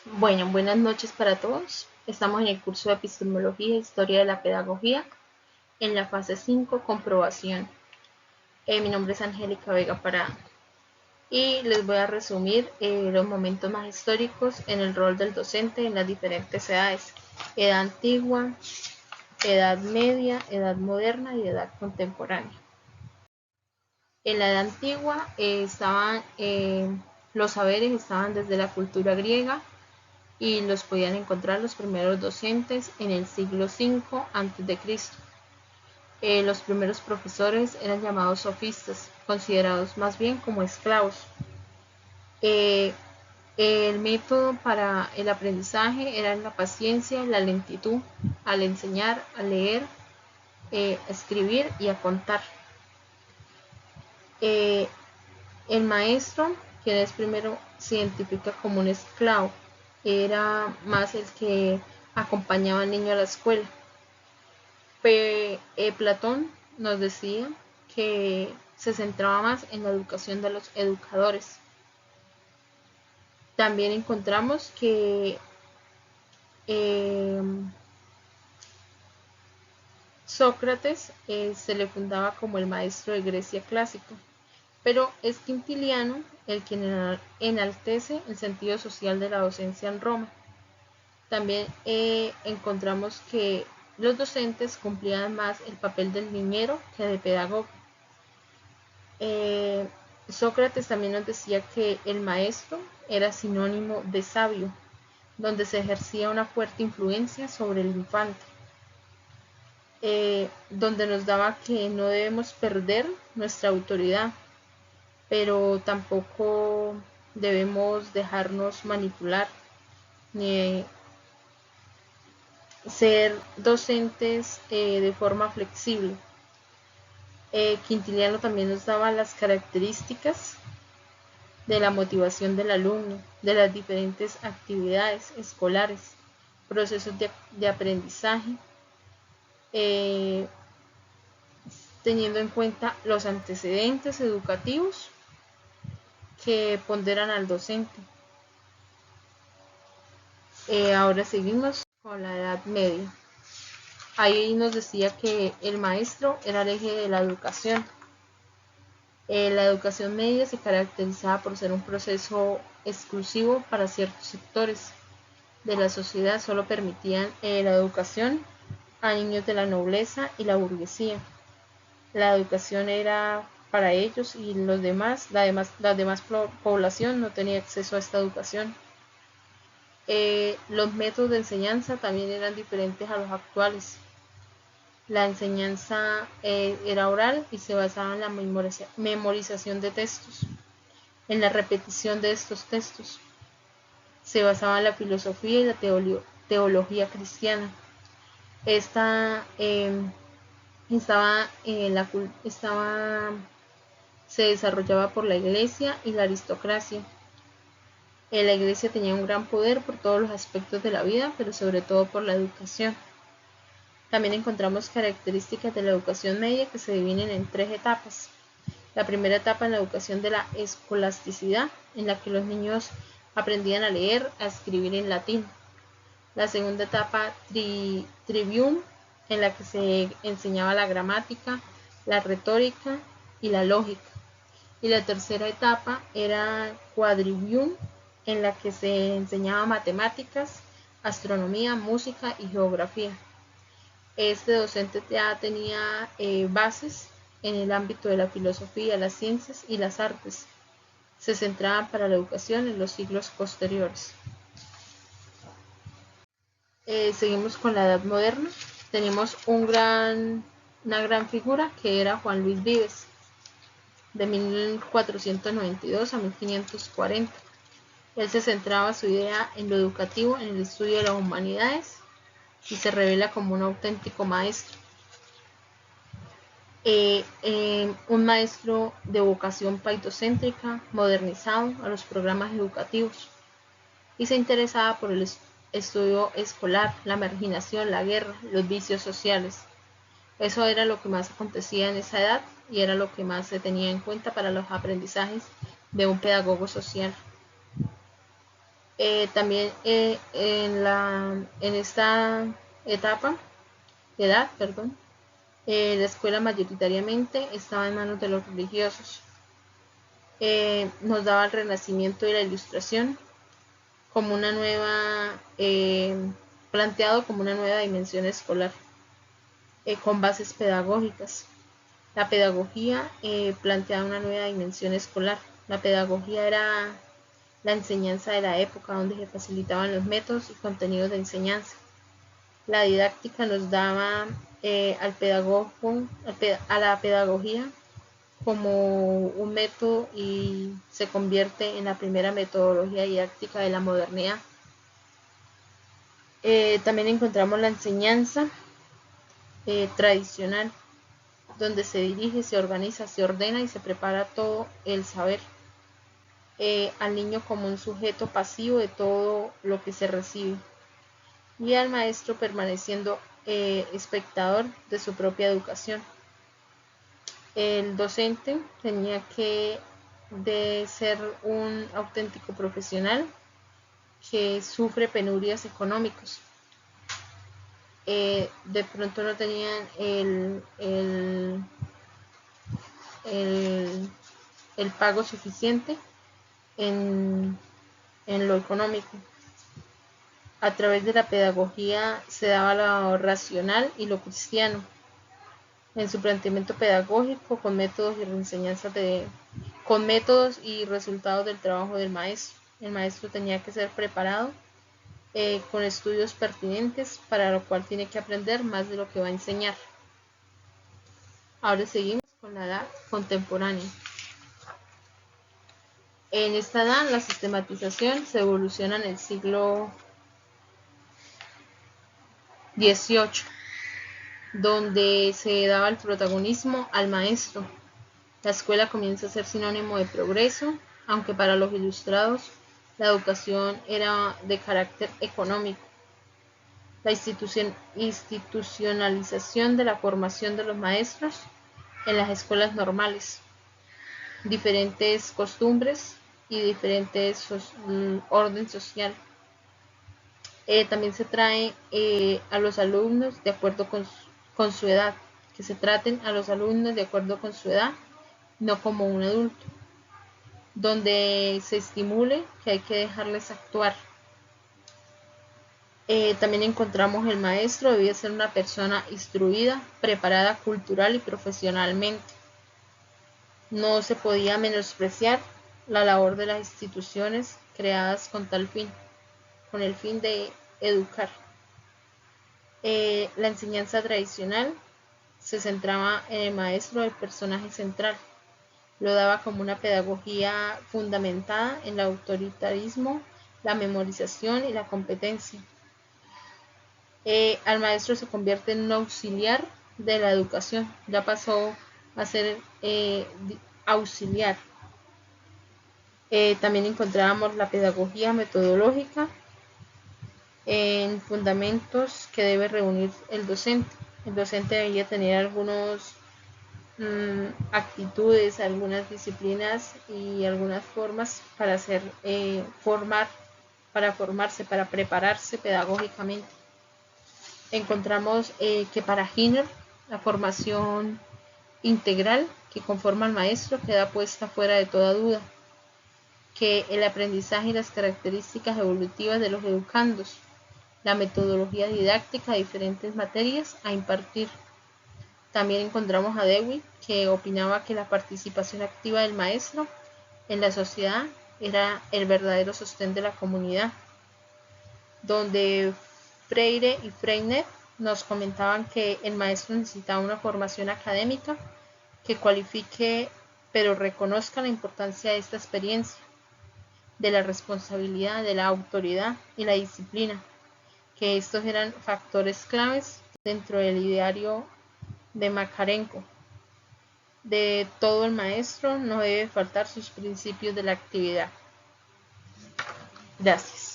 Bueno, buenas noches para todos. Estamos en el curso de Epistemología e Historia de la Pedagogía, en la fase 5, comprobación. Mi nombre es Angélica Vega Parada y les voy a resumir los momentos más históricos en el rol del docente en las diferentes edades: edad antigua, edad media, edad moderna y edad contemporánea. En la edad antigua los saberes estaban desde la cultura griega y los podían encontrar los primeros docentes en el siglo V a.C. Los primeros profesores eran llamados sofistas, considerados más bien como esclavos. Eh, el método para el aprendizaje era la paciencia, la lentitud, al enseñar, a leer, a escribir y a contar. Eh, el maestro, quien es primero, se identifica como un esclavo, era más el que acompañaba al niño a la escuela. Platón nos decía que se centraba más en la educación de los educadores. También encontramos que eh, Sócrates se le fundaba como el maestro de Grecia clásica, pero es Quintiliano el quien enaltece el sentido social de la docencia en Roma. También encontramos que los docentes cumplían más el papel del niñero que de pedagogo. Eh, Sócrates también nos decía que el maestro era sinónimo de sabio, donde se ejercía una fuerte influencia sobre el infante, donde nos daba que no debemos perder nuestra autoridad, pero tampoco debemos dejarnos manipular ni ser docentes de forma flexible. Quintiliano también nos daba las características de la motivación del alumno, de las diferentes actividades escolares, procesos de aprendizaje, eh, teniendo en cuenta los antecedentes educativos que ponderan al docente. Ahora seguimos con la Edad Media. Ahí nos decía que el maestro era el eje de la educación. La educación media se caracterizaba por ser un proceso exclusivo para ciertos sectores de la sociedad. Solo permitían la educación a niños de la nobleza y la burguesía. La educación era para ellos y la demás población no tenía acceso a esta educación. Los métodos de enseñanza también eran diferentes a los actuales. La enseñanza era oral y se basaba en la memorización de textos, en la repetición de estos textos. Se basaba en la filosofía y la teología cristiana. Esta se desarrollaba por la iglesia y la aristocracia. La iglesia tenía un gran poder por todos los aspectos de la vida, pero sobre todo por la educación. También encontramos características de la educación media que se dividen en 3 etapas. La primera etapa es la educación de la escolasticidad, en la que los niños aprendían a leer, a escribir en latín. La segunda etapa, trivium, en la que se enseñaba la gramática, la retórica y la lógica. Y la tercera etapa era quadrivium, en la que se enseñaba matemáticas, astronomía, música y geografía. Este docente ya tenía bases en el ámbito de la filosofía, las ciencias y las artes. Se centraban para la educación en los siglos posteriores. Seguimos con la Edad Moderna. Tenemos una gran figura que era Juan Luis Vives, de 1492 a 1540. Él se centraba su idea en lo educativo, en el estudio de las humanidades, y se revela como un auténtico maestro. Un maestro de vocación paidocéntrica, modernizado a los programas educativos, y se interesaba por el estudio escolar, la marginación, la guerra, los vicios sociales. Eso era lo que más acontecía en esa edad y era lo que más se tenía en cuenta para los aprendizajes de un pedagogo social. También en esta edad, la escuela mayoritariamente estaba en manos de los religiosos. Nos daba el Renacimiento y la Ilustración como una nueva, planteado como una nueva dimensión escolar, con bases pedagógicas. La pedagogía planteaba una nueva dimensión escolar. La pedagogía era la enseñanza de la época, donde se facilitaban los métodos y contenidos de enseñanza. La didáctica nos daba a la pedagogía como un método y se convierte en la primera metodología didáctica de la modernidad. También encontramos la enseñanza tradicional, donde se dirige, se organiza, se ordena y se prepara todo el saber al niño como un sujeto pasivo de todo lo que se recibe, y al maestro permaneciendo espectador de su propia educación. El docente tenía que de ser un auténtico profesional que sufre penurias económicas. De pronto no tenían el pago suficiente en lo económico. A través de la pedagogía se daba lo racional y lo cristiano en su planteamiento pedagógico con métodos y resultados del trabajo del maestro. El maestro tenía que ser preparado con estudios pertinentes, para lo cual tiene que aprender más de lo que va a enseñar. Ahora seguimos con la edad contemporánea. En esta edad la sistematización se evoluciona en el siglo XVIII, donde se daba el protagonismo al maestro. La escuela comienza a ser sinónimo de progreso, aunque para los ilustrados la educación era de carácter económico. La institucionalización de la formación de los maestros en las escuelas normales, diferentes costumbres y diferentes orden social. También se trae a los alumnos de acuerdo con su edad, que se traten a los alumnos de acuerdo con su edad, no como un adulto, donde se estimule que hay que dejarles actuar. También encontramos el maestro debía ser una persona instruida, preparada cultural y profesionalmente. No se podía menospreciar la labor de las instituciones creadas con tal fin, con el fin de educar. La enseñanza tradicional se centraba en el maestro, el personaje central. Lo daba como una pedagogía fundamentada en el autoritarismo, la memorización y la competencia. Al maestro se convierte en un auxiliar de la educación, ya pasó a ser auxiliar. También encontrábamos la pedagogía metodológica en fundamentos que debe reunir el docente. El docente debía tener algunas actitudes, algunas disciplinas y algunas formas para formarse, para prepararse pedagógicamente. Encontramos que para Skinner la formación integral que conforma al maestro queda puesta fuera de toda duda, que el aprendizaje y las características evolutivas de los educandos, la metodología didáctica de diferentes materias a impartir. También encontramos a Dewey, que opinaba que la participación activa del maestro en la sociedad era el verdadero sostén de la comunidad, donde Freire y Freinet nos comentaban que el maestro necesitaba una formación académica que cualifique pero reconozca la importancia de esta experiencia, de la responsabilidad, de la autoridad y la disciplina, que estos eran factores claves dentro del ideario de Makarenko. De todo el maestro no debe faltar sus principios de la actividad. Gracias.